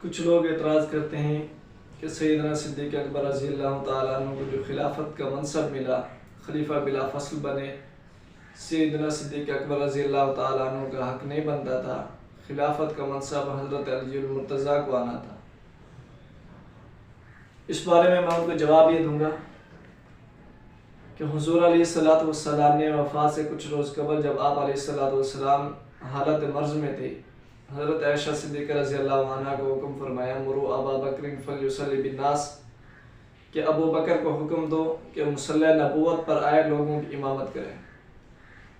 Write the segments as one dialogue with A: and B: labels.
A: کچھ لوگ اعتراض کرتے ہیں کہ سیدنا صدیق اکبر رضی اللہ تعالیٰ عنہ کو جو خلافت کا منصب ملا، خلیفہ بلا فصل بنے، سیدنا صدیق اکبر رضی اللہ تعالیٰ عنہ کا حق نہیں بنتا تھا، خلافت کا منصب حضرت علی المرتضیٰ کو آنا تھا۔ اس بارے میں ان کو جواب یہ دوں گا کہ حضور علیہ السلام نے وفات سے کچھ روز قبل جب آپ علیہ السلام حالت مرض میں تھے، حضرت عائشہ صدیقہ رضی اللہ عنہ کو حکم فرمایا مروا ابا بکر فلیصلی بالناس، کہ ابو بکر کو حکم دو کہ مصلی نبوت پر آئے لوگوں کی امامت کریں۔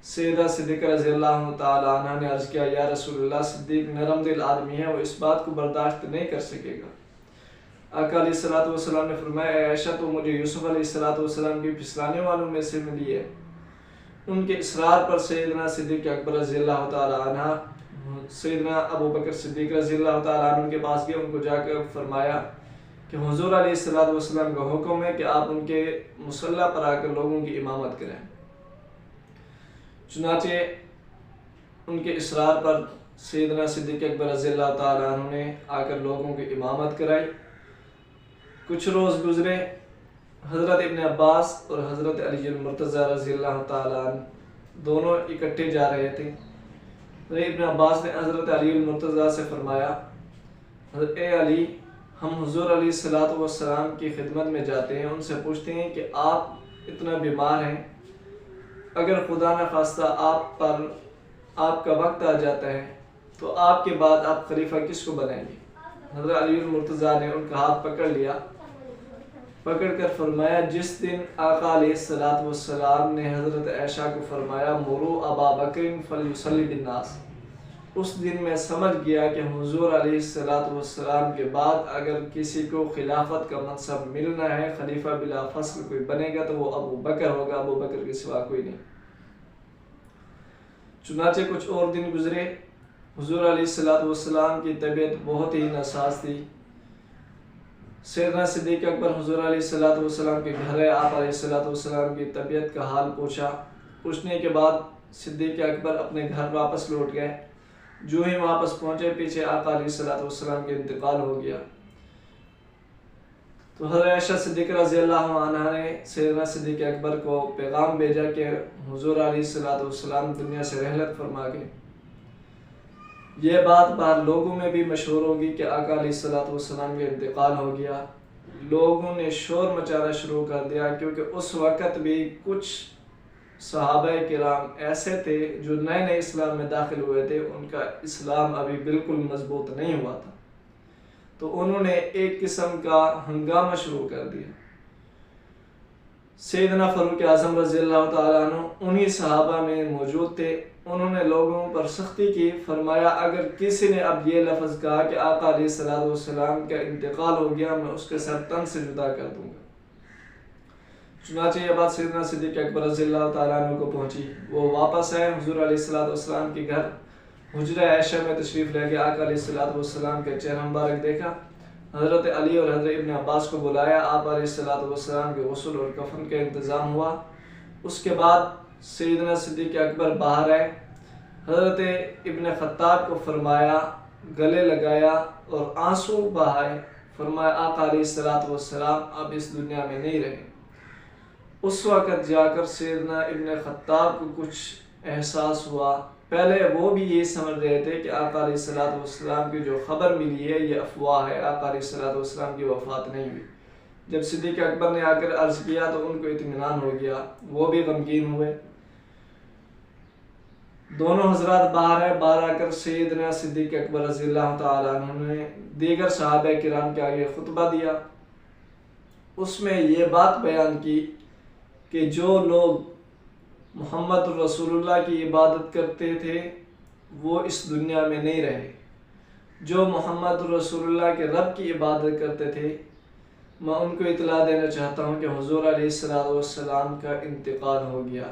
A: سیدہ صدیقہ رضی اللہ تعالی عنہ نے عرض کیا یا رسول اللہ، صدیق نرم دل آدمی ہے، وہ اس بات کو برداشت نہیں کر سکے گا۔ آقا علیہ السلام نے فرمایا اے عائشہ، تو مجھے یوسف علیہ السلام کی پھسلانے والوں میں سے ملی ہے۔ ان کے اصرار پر سیدنا صدیق اکبر رضی اللہ تعالی عنہ سیدنا ابو بکر صدیق رضی اللہ تعالی عنہ کے پاس گئے، ان کو جا کر فرمایا کہ حضور علیہ السلام کا حکم ہے کہ آپ ان کے مصلی پر آ کر لوگوں کی امامت کریں۔ چنانچہ ان کے اصرار پر سیدنا صدیق اکبر رضی اللہ تعالی عنہ نے آ کر لوگوں کی امامت کرائی۔ کچھ روز گزرے، حضرت ابن عباس اور حضرت علی المرتضیٰ رضی اللہ تعالی عنہ دونوں اکٹھے جا رہے تھے۔ ابن عباس نے حضرت علی المرتضیٰ سے فرمایا اے علی، ہم حضور علیہ السلام کی خدمت میں جاتے ہیں، ان سے پوچھتے ہیں کہ آپ اتنا بیمار ہیں، اگر خدا نہ خواستہ آپ کا وقت آ جاتا ہے تو آپ کے بعد آپ خلیفہ کس کو بنائیں گے؟ حضرت علی المرتضیٰ نے ان کا ہاتھ پکڑ لیا، پکڑ کر فرمایا جس دن آقا علیہ السلام نے حضرت عائشہ کو فرمایا مروا ابا بکر فلیصلی بالناس، اس دن میں سمجھ گیا کہ حضور علیہ السلام کے بعد اگر کسی کو خلافت کا منصب ملنا ہے، خلیفہ بلا فصل کوئی بنے گا تو وہ ابو بکر ہوگا، ابو بکر کے سوا کوئی نہیں۔ چنانچہ کچھ اور دن گزرے، حضور علیہ السلام کی طبیعت بہت ہی ناساز تھی۔ سیدنا صدیق اکبر حضور علیہ السلام کے گھر آئے، آپ علیہ السلام کی طبیعت کا حال پوچھا۔ پوچھنے کے بعد صدیق اکبر اپنے گھر واپس لوٹ گئے۔ جو ہی واپس پہنچے، پیچھے آقا علیہ السلام کے انتقال ہو گیا۔ تو حضرت عائشہ صدیقہ رضی اللہ عنہ نے سیدنا صدیق اکبر کو پیغام بھیجا کہ حضور علیہ السلام دنیا سے رحلت فرما گئے۔ یہ بات باہر لوگوں میں بھی مشہور ہوگی کہ آقا علیہ السلام کا انتقال ہو گیا۔ لوگوں نے شور مچانا شروع کر دیا، کیونکہ اس وقت بھی کچھ صحابہ کرام ایسے تھے جو نئے نئے اسلام میں داخل ہوئے تھے، ان کا اسلام ابھی بالکل مضبوط نہیں ہوا تھا، تو انہوں نے ایک قسم کا ہنگامہ شروع کر دیا۔ سیدنا فاروق اعظم رضی اللہ تعالیٰ عنہ انہی صحابہ میں موجود تھے، انہوں نے لوگوں پر سختی کی، فرمایا اگر کسی نے اب یہ لفظ کہا کہ آقا علیہ السلام کا انتقال ہو گیا، میں اس کے سر تن سے جدا کر دوں گا۔ چنانچہ یہ بات سیدنا صدیق اکبر رضی اللہ تعالیٰ عنہ کو پہنچی، وہ واپس آئے حضور علیہ السلام کے گھر، حجرہ عائشہ میں تشریف لے گئے۔ آقا علیہ السلام کے چہرہ مبارک دیکھا، حضرت علی اور حضرت ابن عباس کو بلایا، آپ علیہ السلام کے غسل اور کفن کا انتظام ہوا۔ اس کے بعد سیدنا صدیق اکبر باہر آئے، حضرت ابن خطاب کو فرمایا، گلے لگایا اور آنسو بہائے، فرمایا آقا علیہ السلام اب اس دنیا میں نہیں رہے۔ اس وقت جا کر سیدنا ابن خطاب کو کچھ احساس ہوا۔ پہلے وہ بھی یہ سمجھ رہے تھے کہ آقا علیہ السلام کی جو خبر ملی ہے یہ افواہ ہے، آقا علیہ السلام کی وفات نہیں ہوئی۔ جب صدیق اکبر نے آ کر عرض کیا تو ان کو اطمینان ہو گیا، وہ بھی غمگین ہوئے۔ دونوں حضرات باہر آئے، باہر آ کر سیدنا صدیق اکبر رضی اللہ تعالیٰ عنہ نے دیگر صحابہ کرام کے آگے خطبہ دیا۔ اس میں یہ بات بیان کی کہ جو لوگ محمد رسول اللہ کی عبادت کرتے تھے وہ اس دنیا میں نہیں رہے، جو محمد رسول اللہ کے رب کی عبادت کرتے تھے، میں ان کو اطلاع دینا چاہتا ہوں کہ حضور علیہ السلام کا انتقال ہو گیا۔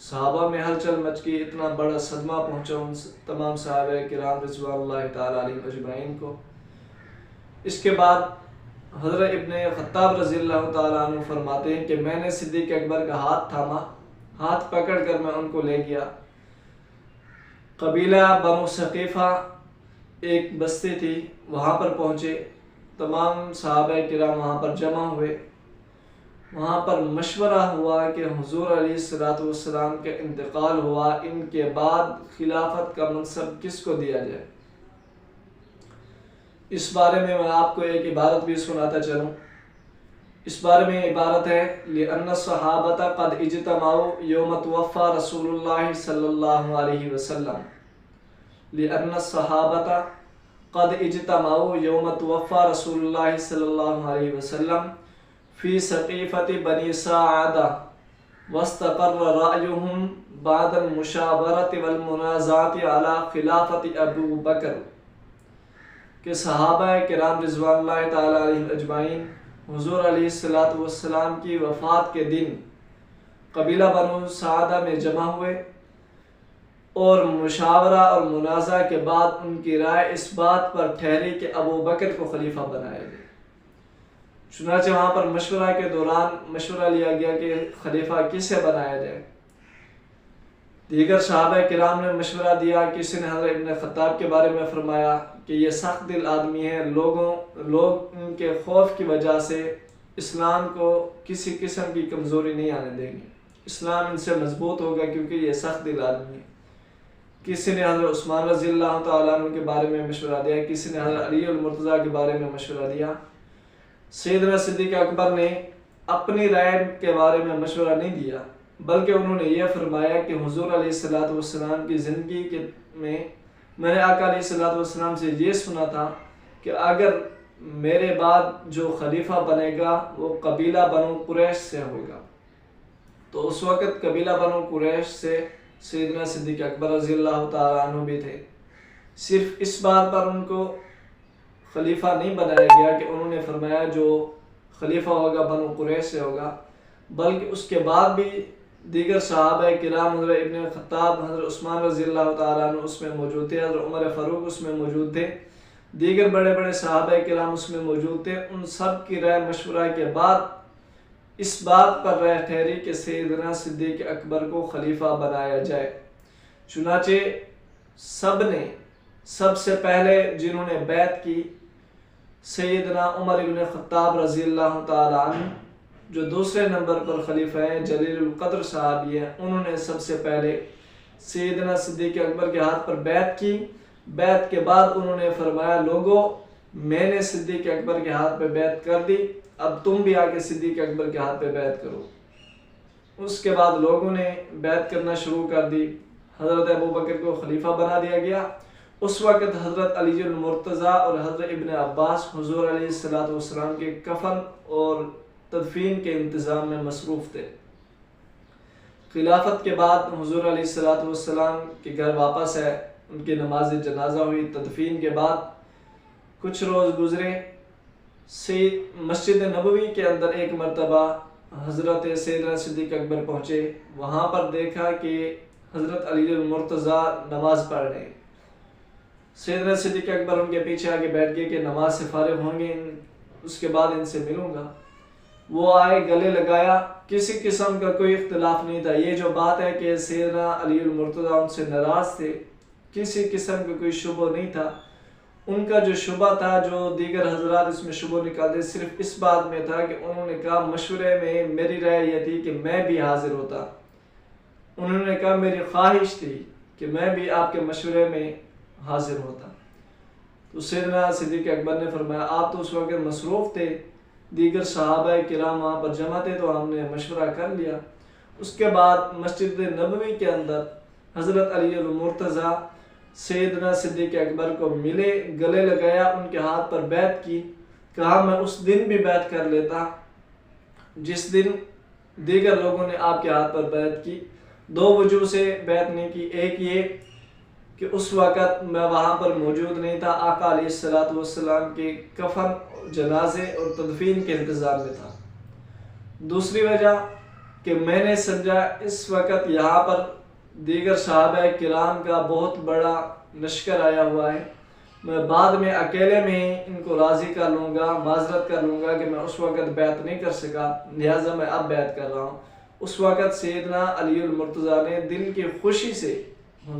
A: صحابہ میں ہلچل مچ گئی، اتنا بڑا صدمہ پہنچا ان تمام صحابہ کرام رضوان اللہ تعالیٰ علیہم اجمعین کو۔ اس کے بعد حضرت ابن خطاب رضی اللہ تعالیٰ عنہ فرماتے ہیں کہ میں نے صدیق اکبر کا ہاتھ تھاما، ہاتھ پکڑ کر میں ان کو لے گیا۔ قبیلہ بنو ثقیفہ ایک بستی تھی، وہاں پر پہنچے، تمام صحابہ کرام وہاں پر جمع ہوئے، وہاں پر مشورہ ہوا کہ حضور علیہ السلام کا انتقال ہوا، ان کے بعد خلافت کا منصب کس کو دیا جائے۔ اس بارے میں آپ کو ایک عبارت بھی سناتا چلوں۔ اس بارے میں عبارت ہے لِأَنَّ الصَّحَابَةَ قَدْ اجْتَمَعُوا يَوْمَ تُوَفَّى رَسُولُ اللَّهِ صلی اللہ علیہ وسلم لِأَنَّ الصَّحَابَةَ قَدْ اجْتَمَعُوا يَوْمَ تُوَفَّى رَسُولُ اللَّهِ صلی اللہ علیہ وسلم فِي سَقِيفَةِ بَنِي سَاعِدَةَ وَاسْتَقَرَّ رَأْيُهُمْ بَعْدَ الْمُشَاوَرَةِ وَالْمُنَازَعَةِ عَلَى خِلَافَةِ ابو بکر، کہ صحابہ کرام رضوان اللہ تعالیٰ علیہم اجمعین حضور علیہ السلام کی وفات کے دن قبیلہ بنو سعدہ میں جمع ہوئے، اور مشاورہ اور منازعہ کے بعد ان کی رائے اس بات پر ٹھہری کہ ابو بکر کو خلیفہ بنایا گیا۔ چنانچہ وہاں پر مشورہ کے دوران مشورہ لیا گیا کہ خلیفہ کسے بنایا جائے۔ دیگر صحابہ کرام نے مشورہ دیا، کسی نے حضرت ابن خطاب کے بارے میں فرمایا کہ یہ سخت دل آدمی ہے، لوگ ان کے خوف کی وجہ سے اسلام کو کسی قسم کی کمزوری نہیں آنے دیں گے، اسلام ان سے مضبوط ہوگا کیونکہ یہ سخت دل آدمی ہے۔ کسی نے حضرت عثمان رضی اللہ تعالیٰ عنہ کے بارے میں مشورہ دیا، کسی نے حضرت علی المرتضیٰ کے بارے میں مشورہ دیا۔ سیدنا صدیق اکبر نے اپنی رائے کے بارے میں مشورہ نہیں دیا، بلکہ انہوں نے یہ فرمایا کہ حضور علیہ السلام کی زندگی میں میں نے آقا علیہ السلام سے یہ سنا تھا کہ اگر میرے بعد جو خلیفہ بنے گا وہ قبیلہ بنو قریش سے ہوگا۔ تو اس وقت قبیلہ بنو قریش سے سیدنا صدیق اکبر رضی اللہ تعالیٰ عنہ بھی تھے۔ صرف اس بات پر ان کو خلیفہ نہیں بنایا گیا کہ انہوں نے فرمایا جو خلیفہ ہوگا بنو قریش سے ہوگا، بلکہ اس کے بعد بھی دیگر صحابہ کرام حضرت ابن خطاب، حضرت عثمان رضی اللہ تعالیٰ عنہ اس میں موجود تھے، حضرت عمر فاروق اس میں موجود تھے، دیگر بڑے بڑے صحابہ کرام اس میں موجود تھے۔ ان سب کی رائے مشورہ کے بعد اس بات پر رائے ٹھہری کہ سیدنا صدیق اکبر کو خلیفہ بنایا جائے۔ چنانچہ سب سے پہلے جنہوں نے بیعت کی سیدنا عمر بن خطاب رضی اللہ تعالیٰ عنہ، جو دوسرے نمبر پر خلیفہ ہیں، جلیل القدر صحابی ہیں، انہوں نے سب سے پہلے سیدنا صدیق اکبر کے ہاتھ پر بیعت کی۔ بیعت کے بعد انہوں نے فرمایا لوگوں میں نے صدیق اکبر کے ہاتھ پہ بیعت کر دی، اب تم بھی آ کے صدیق اکبر کے ہاتھ پہ بیعت کرو۔ اس کے بعد لوگوں نے بیعت کرنا شروع کر دی، حضرت ابو بکر کو خلیفہ بنا دیا گیا۔ اس وقت حضرت علی المرتضیٰ اور حضرت ابن عباس حضور علیہ السلام کے کفن اور تدفین کے انتظام میں مصروف تھے۔ خلافت کے بعد حضور علیہ السلام کے گھر واپس ہے، ان کی نماز جنازہ ہوئی۔ تدفین کے بعد کچھ روز گزرے، مسجد نبوی کے اندر ایک مرتبہ حضرت سیدنا صدیق اکبر پہنچے، وہاں پر دیکھا کہ حضرت علی المرتضیٰ نماز پڑھ رہے ہیں۔ سیدنا صدیق اکبر ان کے پیچھے آگے بیٹھ گئے کہ نماز سے فارغ ہوں گے، اس کے بعد ان سے ملوں گا۔ وہ آئے، گلے لگایا، کسی قسم کا کوئی اختلاف نہیں تھا۔ یہ جو بات ہے کہ سیدنا علی المرتضیٰ ان سے ناراض تھے، کسی قسم کا کوئی شبہ نہیں تھا۔ ان کا جو شبہ تھا، جو دیگر حضرات اس میں شبہ نکالتے، صرف اس بات میں تھا کہ انہوں نے کہا مشورے میں میری رائے یہ تھی کہ میں بھی حاضر ہوتا۔ انہوں نے کہا میری خواہش تھی کہ میں بھی آپ کے مشورے میں حاضر ہوتا۔ تو سیدنا صدیق اکبر نے فرمایا آپ تو اس وقت مصروف تھے، دیگر صحابہ کرام وہاں پر جمع تھے تو ہم نے مشورہ کر لیا۔ اس کے بعد مسجد نبوی کے اندر حضرت علی المرتضیٰ سیدنا صدیق اکبر کو ملے، گلے لگایا، ان کے ہاتھ پر بیعت کی۔ کہا میں اس دن بھی بیعت کر لیتا جس دن دیگر لوگوں نے آپ کے ہاتھ پر بیعت کی۔ دو وجہ سے بیعت نہیں کی، ایک یہ کہ اس وقت میں وہاں پر موجود نہیں تھا، آقا علیہ السلام کے کفن، جنازے اور تدفین کے انتظار میں تھا۔ دوسری وجہ کہ میں نے سمجھا اس وقت یہاں پر دیگر صحابہ کرام کا بہت بڑا لشکر آیا ہوا ہے، میں بعد میں اکیلے میں ہی ان کو راضی کر لوں گا، معذرت کر لوں گا کہ میں اس وقت بیعت نہیں کر سکا، لہٰذا میں اب بیعت کر رہا ہوں۔ اس وقت سیدنا علی المرتضیٰ نے دل کی خوشی سے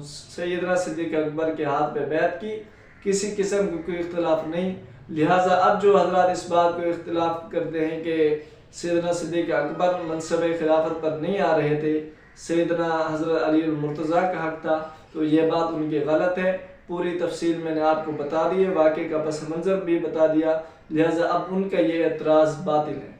A: سیدنا صدیق اکبر کے ہاتھ پہ بیعت کی کسی قسم کا کوئی اختلاف نہیں۔ لہٰذا اب جو حضرات اس بات کو اختلاف کرتے ہیں کہ سیدنا صدیق اکبر منصب خلافت پر نہیں آ رہے تھے، سیدنا حضرت علی المرتضیٰ کا حق تھا، تو یہ بات ان کی غلط ہے۔ پوری تفصیل میں نے آپ کو بتا دی ہے، واقعے کا پس منظر بھی بتا دیا، لہٰذا اب ان کا یہ اعتراض باطل ہے۔